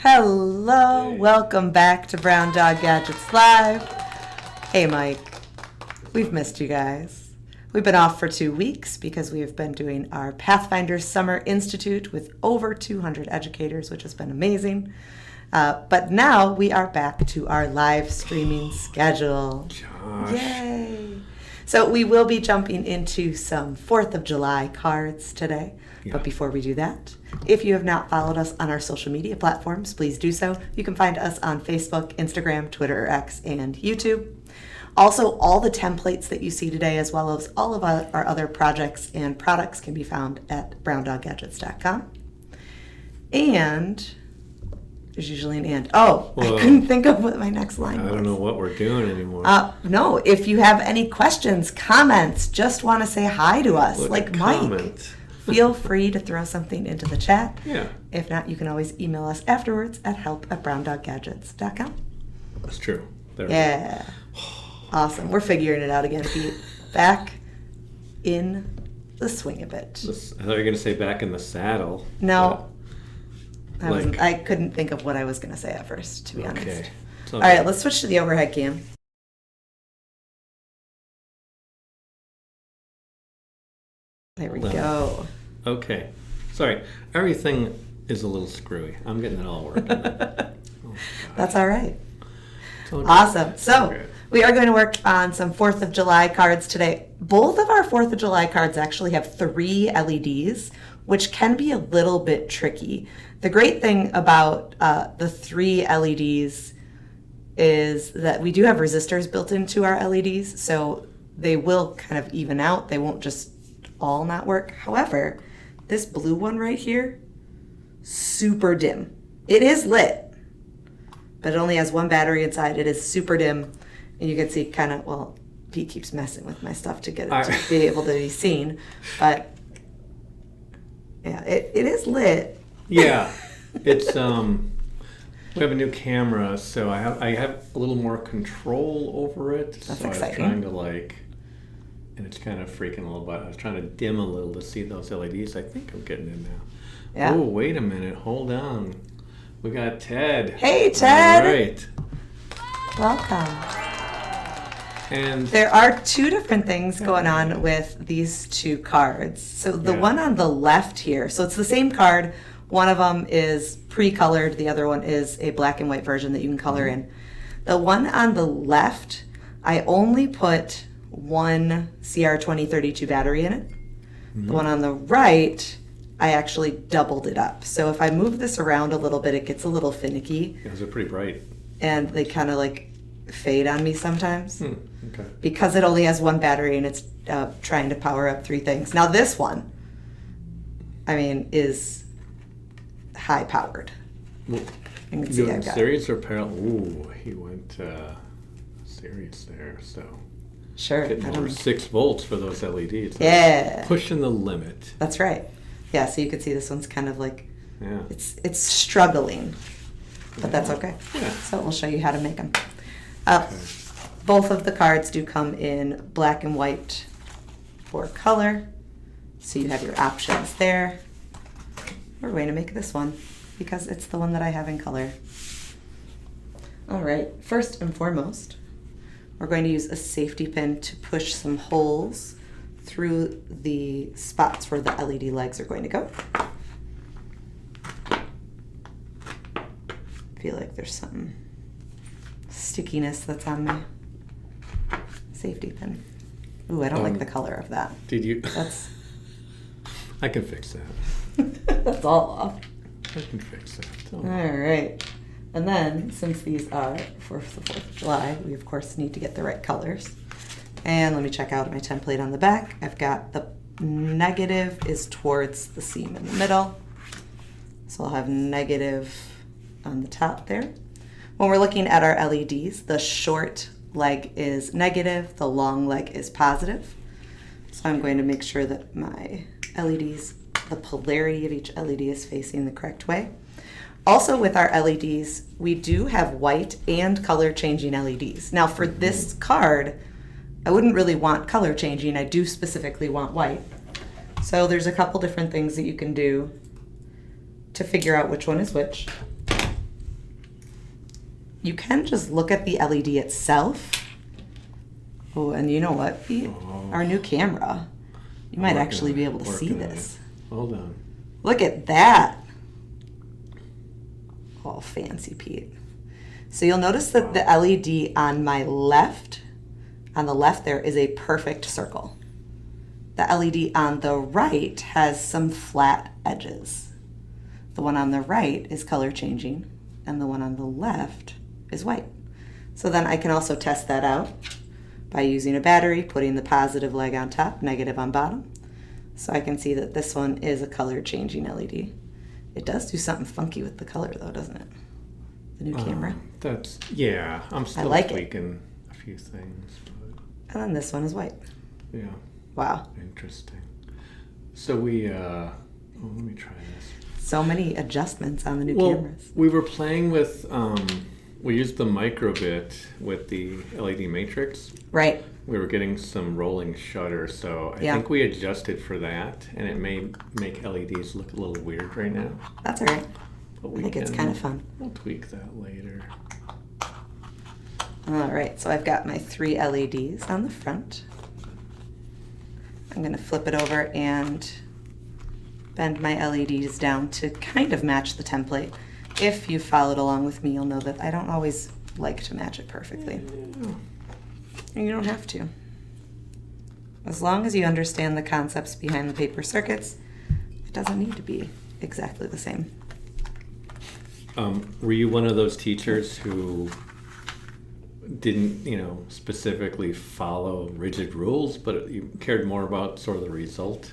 Hello, welcome back to Brown Dog Gadgets Live. Hey Mike, we've missed you guys. We've been off for 2 weeks because we have been doing our Pathfinder Summer Institute with over 200 educators, which has been amazing. But now we are back to our live streaming schedule. Josh. Yay! So we will be jumping into some 4th of July cards today. Yeah. But before we do that, if you have not followed us on our social media platforms, please do so. You can find us on Facebook, Instagram, Twitter, X, and YouTube. Also, all the templates that you see today, as well as all of our other projects and products, can be found at browndoggadgets.com. And there's usually an and. Oh, Whoa. I couldn't think of what my next line was. I don't know what we're doing anymore. No, if you have any questions, comments, just want to say hi to us, What a like Mike, comment. feel free to throw something into the chat. Yeah, If not, you can always email us afterwards at help@browndoggadgets.com. that's true. There we Yeah. Awesome. We're figuring it out again, Pete. Back in the swing of it. go. I thought you were going to say back in the saddle. No, like- I couldn't think of what I was going to say at first, to be honest. Okay. All right, let's switch to the overhead cam. There we Well. go. Okay. Sorry. Everything is a little screwy. I'm getting it all working. That's all right. It's all good. Awesome. It's all So good. we are going to work on some 4th of July cards today. Both of our 4th of July cards actually have 3 LEDs, which can be a little bit tricky. The great thing about the 3 LEDs is that we do have resistors built into our LEDs, so they will kind of even out. They won't just all not work. However, this blue one right here, super dim. It is lit, but it only has 1 battery inside. It is super dim, and you can see kind of, well, Pete keeps messing with my stuff to get it to be able to be seen, but yeah, it is lit. Yeah. It's we have a new camera, so I have a little more control over it. That's so exciting. I was trying to and it's kind of freaking a little bit. I was trying to dim a little to see those LEDs. I think I'm getting in now. Yeah. Oh, wait a minute. Hold on. We got Ted. Hey, Ted. All right. Welcome. And There are 2 different things going on with these 2 cards. So the Yeah. one on the left here, so it's the same card. One of them is pre-colored. The other one is a black and white version that you can color in. The one on the left, I only put 1 CR2032 battery in it. The one on the right, I actually doubled it up. So if I move this around a little bit, it gets a little finicky, those are pretty bright. and they kind of like fade on me sometimes Okay. because it only has 1 battery and it's trying to power up 3 things. Now this one, I mean, is high powered. Well, You can you see doing I've got serious or parallel? Ooh, he went serious there. So sure. getting I over don't, 6 volts for those LEDs. yeah, Pushing the limit. that's right. Yeah, so you can see this one's kind of like Yeah. it's struggling, but that's okay. Yeah. So we'll show you how to make them. Okay. Both of the cards do come in black and white for color, so you have your options there. We're going to make this one because it's the one that I have in color. All right, first and foremost, we're going to use a safety pin to push some holes through the spots where the LED legs are going to go. Feel like there's some stickiness that's on my safety pin. Ooh, I don't like the color of that. Did you? That's I can fix that. that's all off. I can fix that. All right. And then, since these are for the 4th of July, we of course need to get the right colors. And let me check out my template on the back. I've got the negative is towards the seam in the middle. So I'll have negative on the top there. When we're looking at our LEDs, the short leg is negative, the long leg is positive. So I'm going to make sure that my LEDs, the polarity of each LED is facing the correct way. Also with our LEDs, we do have white and color changing LEDs. Now for this card, I wouldn't really want color changing. I do specifically want white. So there's a couple different things that you can do to figure out which one is which. you can just look at the LED itself. Oh, and you know what, Pete? Oh. Our new camera. You might Working actually on be it, able to see working on this. it. Hold on. Look at that. Oh, fancy, Pete. So you'll notice that the LED on my left, on the left there is a perfect circle. The LED on the right has some flat edges. The one on the right is color changing, and the one on the left is white. So then I can also test that out by using a battery, putting the positive leg on top, negative on bottom. So I can see that this one is a color changing LED. It does do something funky with the color though, doesn't it? The new camera. Yeah, I'm still like it. tweaking a few things. But And then this one is white. yeah, Wow. interesting. So we, let me try this. So many adjustments on the new Well, cameras. we were playing with, we used the microbit with the LED matrix. Right. We were getting some rolling shutter, so I Yeah. think we adjusted for that, and it may make LEDs look a little weird right now. That's all right. But I think it's kind of fun. We'll tweak that later. All right, so I've got my 3 LEDs on the front. I'm gonna flip it over and bend my LEDs down to kind of match the template. If you followed along with me, you'll know that I don't always like to match it perfectly. And you don't have to. As long as you understand the concepts behind the paper circuits, it doesn't need to be exactly the same. Were you one of those teachers who didn't, specifically follow rigid rules, but you cared more about sort of the result?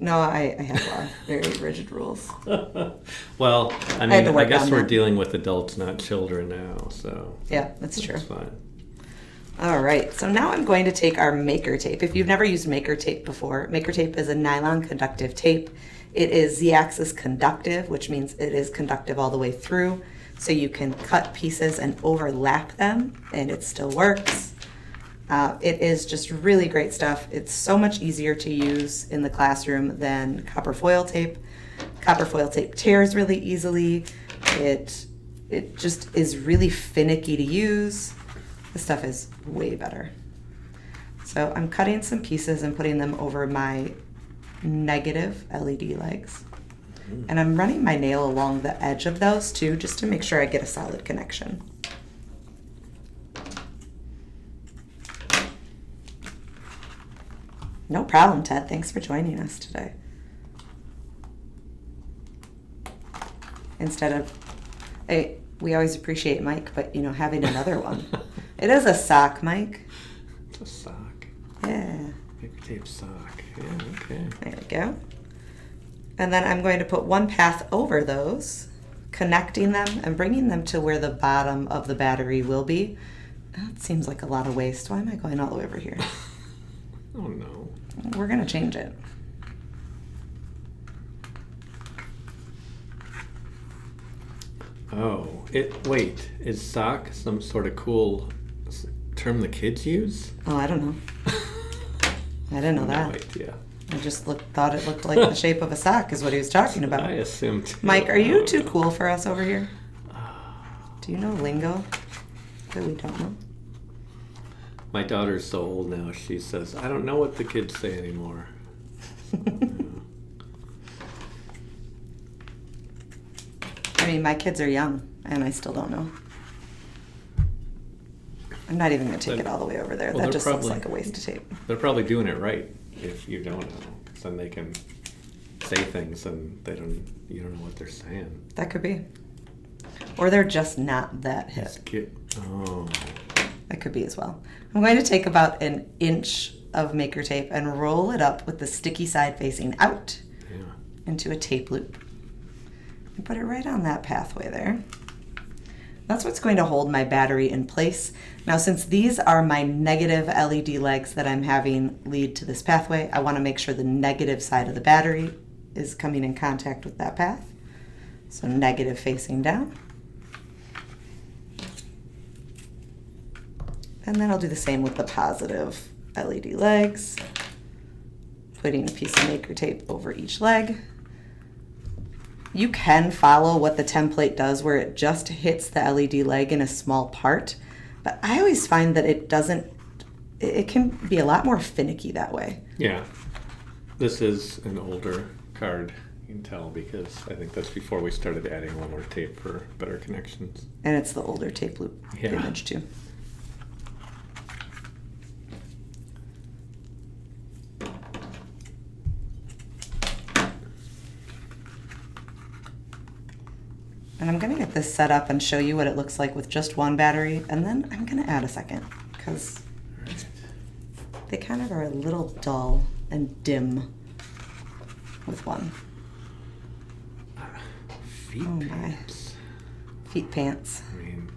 No, I have a lot of very rigid rules. Well, had to I work guess on we're that. dealing with adults, not children now, so Yeah, that's true. it's fine. All right, so now I'm going to take our Maker Tape. If you've never used Maker Tape before, Maker Tape is a nylon conductive tape. It is Z-axis conductive, which means it is conductive all the way through. So you can cut pieces and overlap them, and it still works. It is just really great stuff. It's so much easier to use in the classroom than copper foil tape. Copper foil tape tears really easily. It just is really finicky to use. This stuff is way better. So I'm cutting some pieces and putting them over my negative LED legs. And I'm running my nail along the edge of those too, just to make sure I get a solid connection. No problem, Ted. Thanks for joining us today. We always appreciate Mike, but having another one. It is a sock, Mike. It's a sock. Yeah. Paper tape sock. Yeah, okay. There we go. And then I'm going to put one path over those, connecting them and bringing them to where the bottom of the battery will be. That seems like a lot of waste. Why am I going all the way over here? Oh no. We're going to change it. Oh, wait, is sock some sort of cool term the kids use? Oh, I don't know. I didn't know No that. idea. I just thought it looked like the shape of a sock is what he was talking I about. assumed. Mike, are you too cool for us over here? Do you know lingo that we don't know? My daughter's so old now, she says, I don't know what the kids say anymore. I mean, my kids are young, and I still don't know. I'm not even going to take it all the way over there. Well, That they're just looks probably- like a waste of tape. They're probably doing it right if you don't know, because then they can say things and you don't know what they're saying. That could be. Or they're just not that hip. Oh. That could be as well. I'm going to take about an inch of Maker Tape and roll it up with the sticky side facing out Yeah. into a tape loop. And put it right on that pathway there. That's what's going to hold my battery in place. Now, since these are my negative LED legs that I'm having lead to this pathway, I want to make sure the negative side of the battery is coming in contact with that path. So negative facing down. And then I'll do the same with the positive LED legs, putting a piece of Maker Tape over each leg. you can follow what the template does where it just hits the LED leg in a small part. But I always find that it doesn't, it can be a lot more finicky that way. Yeah. This is an older card, you can tell, because I think that's before we started adding one more tape for better connections. And it's the older tape loop image too. And I'm gonna get this set up and show you what it looks like with just one battery, and then I'm gonna add a second, because they kind of are a little dull and dim with one. Feet Oh my. pants. Feet pants. I mean,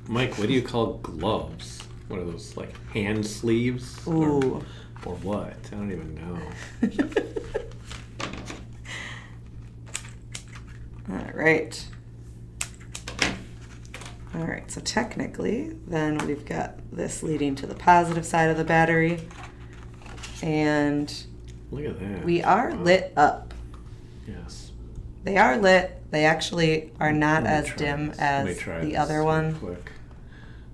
Mike, what do you call gloves? What are those, like hand sleeves? Ooh. Or what? I don't even know. All right, so technically, then we've got this leading to the positive side of the battery. And Look at that. we are Wow. lit up. Yes. They are lit. They actually are not Let me as try dim this. Let me as try the this other real one. Quick.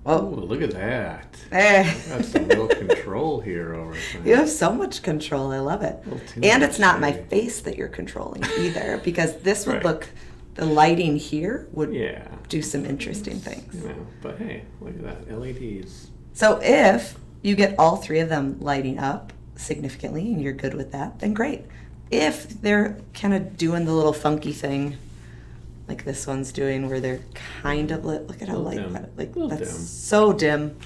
Oh, Oh, look at that. eh. That's some real control here over things. You have so much control. I love it. Well, too And much, it's not my maybe. face that you're controlling either, because this would Right. look, the lighting here would Yeah. do some interesting things. You know, but hey, look at that. LEDs. So if you get all three of them lighting up significantly and you're good with that, then great. If they're kind of doing the little funky thing like this one's doing where they're kind of lit, look at how Little light dim. that, like Little that's dim. so dim.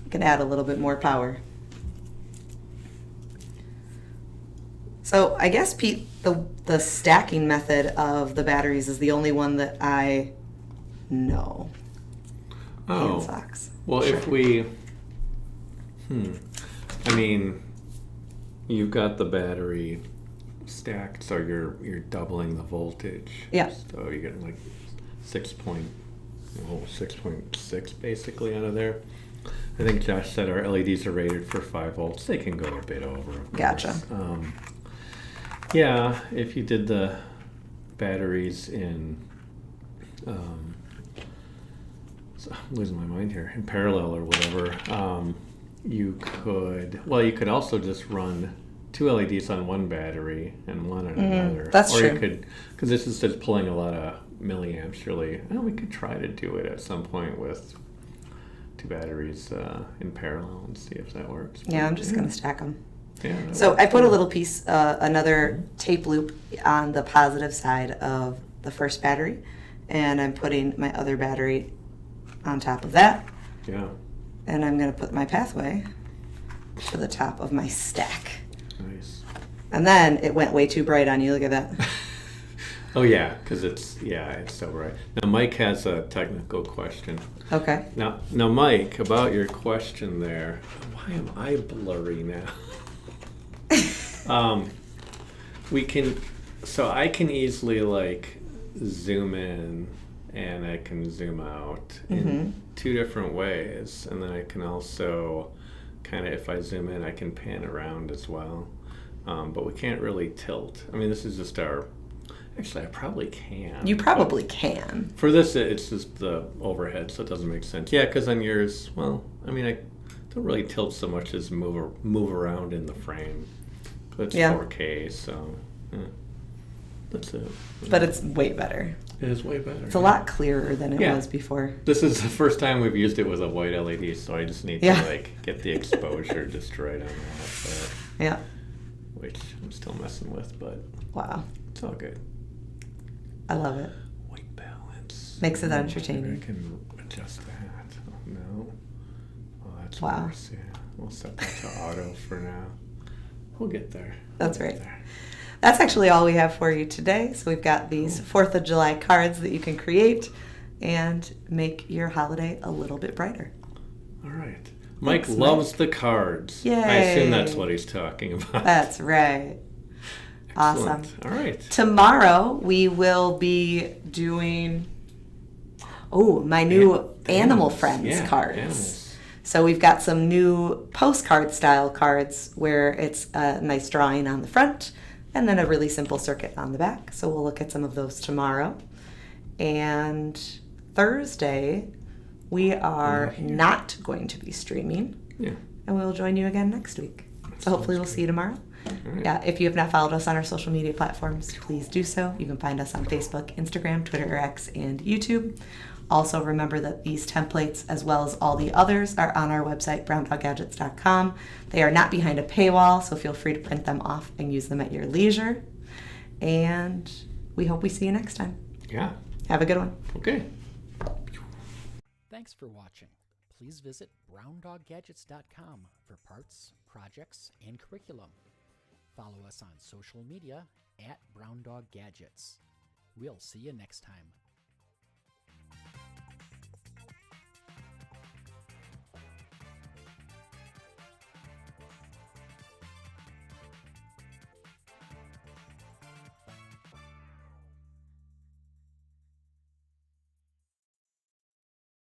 You can add a little bit more power. So I guess, Pete, the stacking method of the batteries is the only one that I know. Hand Oh. socks. Well, Sure. if we, I mean, you've got the battery stacked, so you're doubling the voltage. Yeah. So you get like 6.6 basically out of there. I think Josh said our LEDs are rated for 5 volts. They can go a bit over. Of Gotcha. course. Yeah, if you did the batteries in, I'm losing my mind here, in parallel or whatever, you could also just run 2 LEDs on one battery and one on another. that's or true. you could, because this is just pulling a lot of milliamps really. We could try to do it at some point with 2 batteries in parallel and see if that works. Yeah, I'm just gonna stack them. Yeah, that So works. I put a little piece, another tape loop on the positive side of the first battery, and I'm putting my other battery on top of that, Yeah, and I'm gonna put my pathway to the top of my stack. nice. And then it went way too bright on you, look at that. Oh yeah, because it's so bright. Now Mike has a technical question. Okay. Now Mike, about your question there, why am I blurry now? I can easily like zoom in and I can zoom out in 2 different ways, and then I can also kind of, if I zoom in, I can pan around as well. But we can't really tilt. I mean, this is just actually I probably can. You but probably can. for this, it's just the overhead, so it doesn't make sense. Yeah, because on yours, well, I mean, I don't really tilt so much as move around in the frame. But it's Yeah. 4K, so that's it. But it's way better. It is way better. It's a lot clearer than it Yeah. was before. This is the first time we've used it with a white LED, so I just need Yeah. to like get the exposure just right on that, Yeah. which I'm still messing with, but Wow. it's all good. I love it. White balance. Makes it Maybe entertaining. I can adjust that. Oh, no. Oh, that's Wow. worse. Yeah. We'll set that to auto for now. We'll get there. That's We'll get right. there. That's actually all we have for you today. So we've got these 4th of July cards that you can create and make your holiday a little bit brighter. All right. Mike Thanks, loves the cards. Yay. I assume that's what he's talking about. That's right. Awesome. Excellent. All right. Tomorrow we will be doing my new Animal Friends Yeah, cards. animals. So we've got some new postcard style cards where it's a nice drawing on the front and then a really simple circuit on the back. So we'll look at some of those tomorrow. And Thursday, we are not going to be streaming. Yeah. And we'll join you again next week. So hopefully we'll see you tomorrow. Right. Yeah, if you have not followed us on our social media platforms, please do so. You can find us on Facebook, Instagram, Twitter, X, and YouTube. Also, remember that these templates, as well as all the others, are on our website, browndoggadgets.com. They are not behind a paywall, so feel free to print them off and use them at your leisure. And we hope we see you next time. Yeah. Have a good one. Okay. Thanks for watching. Please visit browndoggadgets.com for parts, projects, and curriculum. Follow us on social media at browndoggadgets. We'll see you next time.